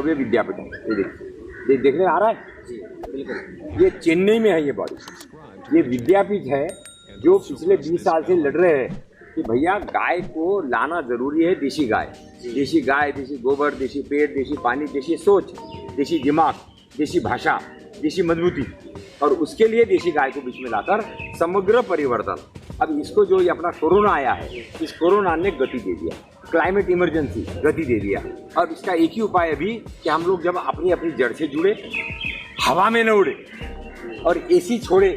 पंचगव्य विद्यापीठ है। ये देखिए, ये देखने आ रहा है जी, बिल्कुल। ये चेन्नई में है ये बॉडी। ये विद्यापीठ है जो पिछले 20 साल से लड़ रहे हैं कि भैया गाय को लाना जरूरी है, देशी गाय, देशी गोबर, देशी पेड़, देशी पानी, देशी सोच, देशी दिमाग, देशी भाषा, देशी मजबूती, और उसके लिए देशी गाय को बीच में लाकर समग्र परिवर्तन। अब इसको जो ये अपना कोरोना आया है, इस कोरोना ने गति दे दिया, क्लाइमेट इमरजेंसी गति दे दिया। और इसका एक ही उपाय है भी कि हम लोग जब अपनी अपनी जड़ से जुड़े, हवा में न उड़े और एसी छोड़े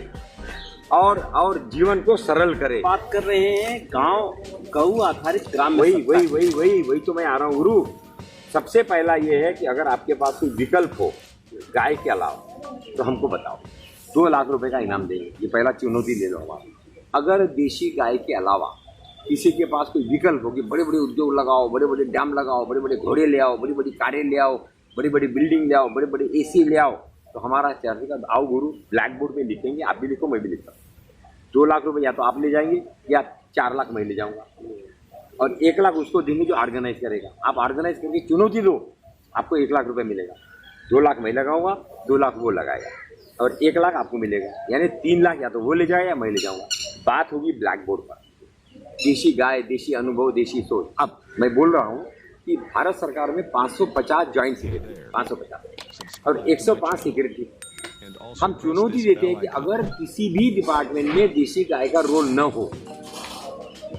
और जीवन को सरल करे। बात कर रहे हैं गांव गऊ आधारित ग्राम। वही तो मैं आ रहा हूँ गुरु। सबसे पहला ये है कि अगर आपके पास कोई विकल्प हो गाय के अलावा तो हमको बताओ, 2 लाख रुपए का इनाम देंगे। ये पहला चुनौती ले लो हमारा। अगर देशी गाय के अलावा किसी के पास कोई विकल्प हो कि बड़े बड़े उद्योग लगाओ, बड़े बड़े डैम लगाओ, बड़े बड़े घोड़े ले आओ, बड़ी बड़ी कारें ले आओ, बड़ी बड़ी बिल्डिंग ले आओ, बड़े बड़े एसी ले आओ, तो हमारा चर्चा आओ गुरु, ब्लैक बोर्ड में लिखेंगे, आप भी लिखो मैं भी लिखता हूँ। 2 लाख रुपए या तो आप ले जाएंगे या 4 लाख मैं ले जाऊंगा, और 1 लाख उसको देंगे जो ऑर्गेनाइज करेगा। आप ऑर्गेनाइज करके चुनौती दो, आपको 1 लाख रुपए मिलेगा। 2 लाख मैं लगाऊंगा, 2 लाख वो लगाएगा, और 1 लाख आपको मिलेगा। यानी 3 लाख या तो वो ले जाएगा या मैं ले जाऊंगा। बात होगी ब्लैक बोर्ड पर, देशी गाय, देशी अनुभव, देशी सोच। अब मैं बोल रहा हूँ कि भारत सरकार में 550 ज्वाइंट सेक्रेटरी, 550 और 105 सेक्रेटरी। हम चुनौती देते हैं कि अगर किसी भी डिपार्टमेंट में देशी गाय का रोल न हो,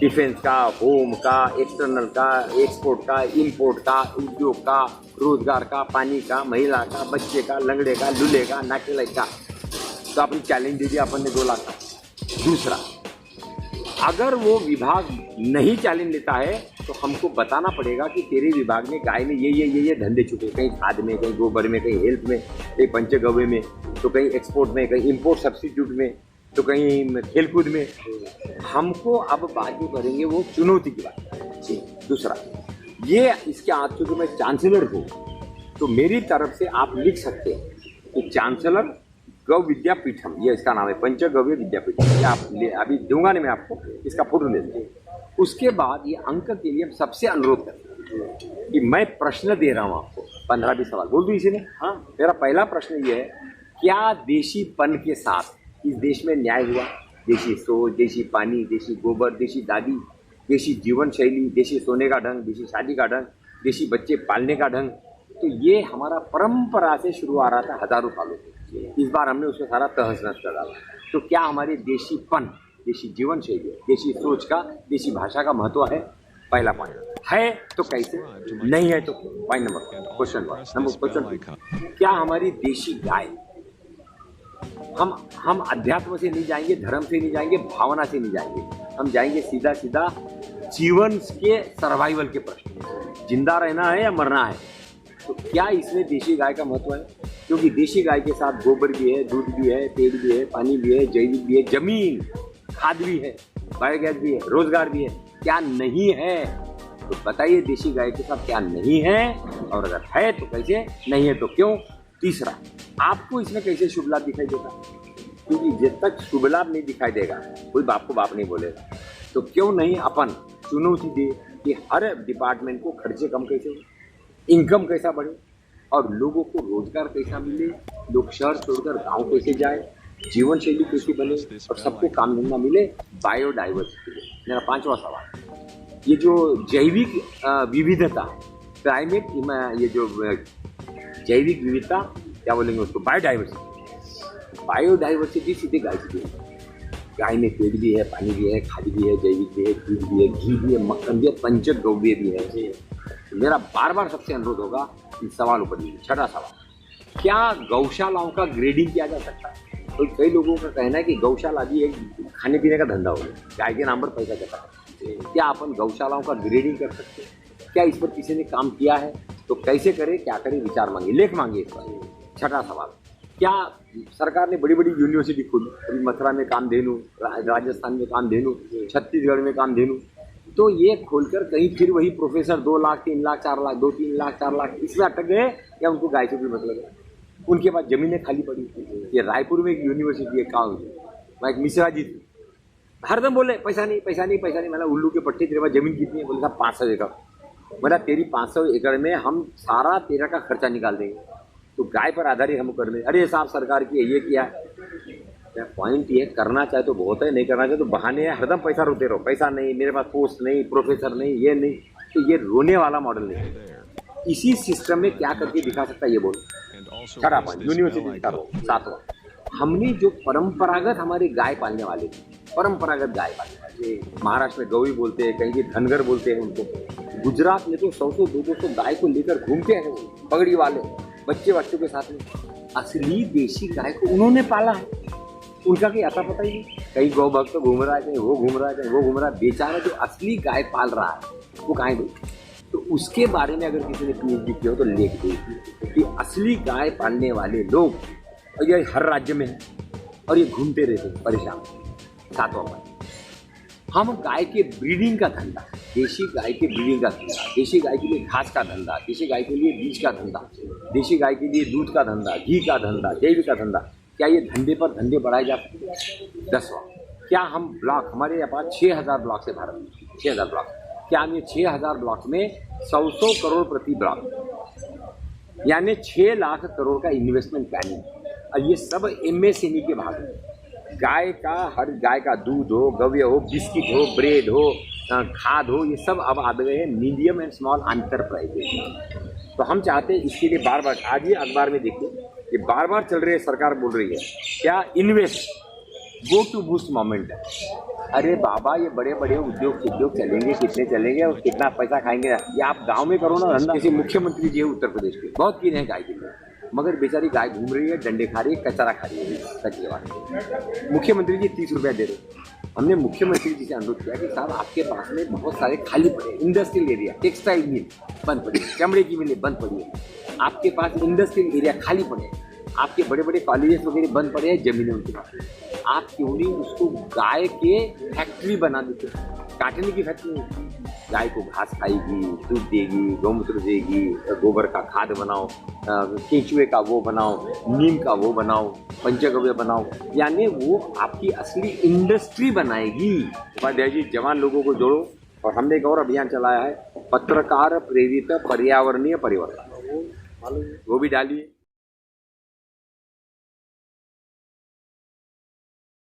डिफेंस का, होम का, एक्सटर्नल का, एक्सपोर्ट का, इंपोर्ट का, उद्योग का, रोजगार का, पानी का, महिला का, बच्चे का, लंगड़े का, लूल्हे का, नाके का, तो आपने चैलेंज दे दिया अपन ने 2 लाख का। दूसरा, अगर वो विभाग नहीं चैलेंज लेता है तो हमको बताना पड़ेगा कि तेरे विभाग में गाय में ये धंधे छुपे, कहीं खाद में, कहीं गोबर में, कहीं हेल्थ में, कहीं पंचगव्य में, तो कहीं एक्सपोर्ट में, कहीं इंपोर्ट सब्सिट्यूट में, तो कहीं खेलकूद में। हमको अब बात जो करेंगे वो चुनौती की बात। दूसरा, ये इसके आज चूंकि मैं चांसलर हूँ तो मेरी तरफ से आप लिख सकते हैं कि चांसलर गौ विद्यापीठम, ये इसका नाम है, पंचगव्य विद्यापीठम। ये आप अभी दूंगा नहीं मैं आपको, इसका फोटो ले लेंगे। उसके बाद ये अंक के लिए हम सबसे अनुरोध करते हैं कि मैं प्रश्न दे रहा हूँ आपको, 15-20 सवाल बोल दूँ इसी में। हाँ, मेरा पहला प्रश्न ये है, क्या देशीपन के साथ इस देश में न्याय हुआ? देशी सोच, देशी पानी, देशी गोबर, देशी दादी, देशी जीवन शैली, देशी सोने का ढंग, देशी शादी का ढंग, देशी बच्चे पालने का ढंग, तो ये हमारा परंपरा से शुरू आ रहा था हजारों सालों से। इस बार हमने उसको सारा तहस-नहस कर डाला। तो क्या हमारे देशीपन, देशी जीवन शैली, देशी सोच का, देशी भाषा का महत्व है? पहला पॉइंट है तो कैसे, नहीं है तो पॉइंट नंबर क्वेश्चन, क्या हमारी देशी गाय, हम अध्यात्म से नहीं जाएंगे, धर्म से नहीं जाएंगे, भावना से नहीं जाएंगे, हम जाएंगे सीधा सीधा जीवन के सर्वाइवल के प्रश्न, जिंदा रहना है या मरना है। तो क्या इसमें देशी गाय का महत्व है? क्योंकि देशी गाय के साथ गोबर भी है, दूध भी है, तेल भी है, पानी भी है, जैविक भी है, जमीन, खाद भी है, बायोगैस भी है, रोजगार भी है। क्या नहीं है? तो बताइए देशी गाय के साथ क्या नहीं है, और अगर है तो कैसे, नहीं है तो क्यों? तीसरा, आपको इसमें कैसे शुभ लाभ दिखाई देगा? क्योंकि जब तक शुभ लाभ नहीं दिखाई देगा कोई बाप को बाप नहीं बोलेगा। तो क्यों नहीं अपन चुनौती दे कि हर डिपार्टमेंट को खर्चे कम कैसे हो, इनकम कैसा बढ़े, और लोगों को रोजगार कैसा मिले, लोग शहर छोड़कर गांव कैसे जाए, जीवन शैली कैसी बने, और सबको काम धंधा मिले, बायोडाइवर्सिटी। मेरा 5वां सवाल, ये जो जैविक विविधता, क्लाइमेट, ये जो जैविक विविधता क्या बोलेंगे उसको, बायोडाइवर्सिटी सीधे गाय से भी है। गाय में पेड़ भी है, पानी भी है, खाद भी है, जैविक भी है, दूध भी है, घी भी है, मक्खन भी है, पंचगव्य भी है। तो मेरा बार बार सबसे अनुरोध होगा इन सवालों पर। 6वां सवाल, क्या गौशालाओं का ग्रेडिंग किया जा सकता है? तो कई लोगों का कहना है कि गौशाला भी एक खाने पीने का धंधा हो गया, गाय के नाम पर पैसा जाता है। क्या अपन गौशालाओं का ग्रेडिंग कर सकते हैं? क्या इस पर किसी ने काम किया है? तो कैसे करे, क्या करे, विचार मांगे, लेख मांगे इस पर। 6वां सवाल, क्या सरकार ने बड़ी बड़ी यूनिवर्सिटी खोली, अभी मथुरा में कामधेनु, राजस्थान में कामधेनु, छत्तीसगढ़ में कामधेनु, तो ये खोलकर कहीं फिर वही प्रोफेसर 2 लाख, 3 लाख, 4 लाख, 2-3 लाख, 4 लाख इसमें अटक गए, या उनको गाय से भी मतलब है? उनके पास जमीनें खाली पड़ी। ये रायपुर में एक यूनिवर्सिटी है, वहाँ एक मिश्रा जी थे, हरदम बोले पैसा नहीं पैसा नहीं पैसा नहीं। मैंने उल्लू के पट्टे, तेरे पास जमीन कितनी है? बोले साहब 500 एकड़। बोला तेरी 500 एकड़ में हम सारा तेरा का खर्चा निकाल देंगे, तो गाय पर आधारित हम कर दें। अरे साहब सरकार की ये किया है। पॉइंट ये करना चाहे तो बहुत है, नहीं करना चाहे तो बहाने है, हरदम पैसा रोते रहो, पैसा नहीं, मेरे पास पोस्ट नहीं, प्रोफेसर नहीं, ये नहीं, तो ये रोने वाला मॉडल नहीं है। इसी सिस्टम में क्या करके दिखा सकता है ये बोलो। छठा पॉइंट यूनिवर्सिटी दिखा दो। सातवां, हमने जो परंपरागत हमारे गाय पालने वाले थे, परंपरागत गाय पालने वाले, महाराष्ट्र में गौवी बोलते हैं, कहीं धनगर बोलते हैं उनको। गुजरात में तो 100 200 गाय को लेकर घूमते हैं पगड़ी वाले, बच्चों के साथ में। असली देशी गाय को उन्होंने पाला है, उनका कोई आता पता ही नहीं। कहीं गौ भक्त घूम रहा है, कहीं वो घूम रहा है, कहीं वो घूम रहा है। बेचारा जो असली गाय पाल रहा है वो कहाँ गई? तो उसके बारे में अगर किसी ने PhD किया हो तो लिख दीजिए कि असली गाय पालने वाले लोग, और ये हर राज्य में है, और ये घूमते रहते परेशान। सातवां पॉइंट, हम गाय के ब्रीडिंग का धंधा, देशी गाय के ब्रीडिंग का धंधा, देशी गाय के लिए घास का धंधा, देशी गाय के लिए बीज का धंधा, देशी गाय के लिए दूध का धंधा, घी का धंधा, जैविक का धंधा, क्या ये धंधे पर धंधे बढ़ाए जा सकते हैं? 10वां, क्या हम ब्लॉक, हमारे यहाँ पास 6000 ब्लॉक से भारत में 6000 ब्लॉक, क्या हम ये 6000 ब्लॉक में 100 करोड़ प्रति ब्लॉक, यानी 6 लाख करोड़ का इन्वेस्टमेंट प्लानिंग, और ये सब MSME के भाग हैं। गाय का, हर गाय का दूध हो, गव्य हो, बिस्किट हो, ब्रेड हो, खाद हो, ये सब अब आ गए हैं मीडियम एंड स्मॉल एंटरप्राइजेज। तो हम चाहते हैं इसके लिए बार बार, आज ही अखबार में देखिए, ये बार बार चल रही है, सरकार बोल रही है क्या, invest, go to boost moment. अरे बाबा, ये बड़े बड़े उद्योग चलेंगे, कितने चलेंगे और कितना पैसा खाएंगे? ये आप गांव में करो ना धंधा। जैसे मुख्यमंत्री जी है उत्तर प्रदेश के, बहुत कीन है गाय के लिए, मगर बेचारी गाय घूम रही है, डंडे खा रही है, कचरा खा रही है, कचरे वाले। मुख्यमंत्री जी 30 रुपया दे रहे। हमने मुख्यमंत्री जी से अनुरोध किया कि साहब आपके पास में बहुत सारे खाली पड़े, इंडस्ट्रियल एरिया, टेक्सटाइल मिल बंद पड़ी है, चमड़े की मिलें बंद पड़ी है, आपके पास इंडस्ट्रियल एरिया खाली पड़े हैं, आपके बड़े बड़े कॉलेजेस वगैरह बंद पड़े हैं, जमीनें उनके पास, आप क्यों नहीं उसको गाय के फैक्ट्री बना देते? काटने की फैक्ट्री नहीं, गाय को घास खाएगी, दूध देगी, गौमूत्र देगी, गोबर का खाद बनाओ, केंचुए का वो बनाओ, नीम का वो बनाओ, पंचगव्य बनाओ, यानी वो आपकी असली इंडस्ट्री बनाएगी। उपाध्याय जी, जवान लोगों को जोड़ो। और हमने एक और अभियान चलाया है, पत्रकार प्रेरित पर्यावरणीय परिवर्तन, वो भी डालिए।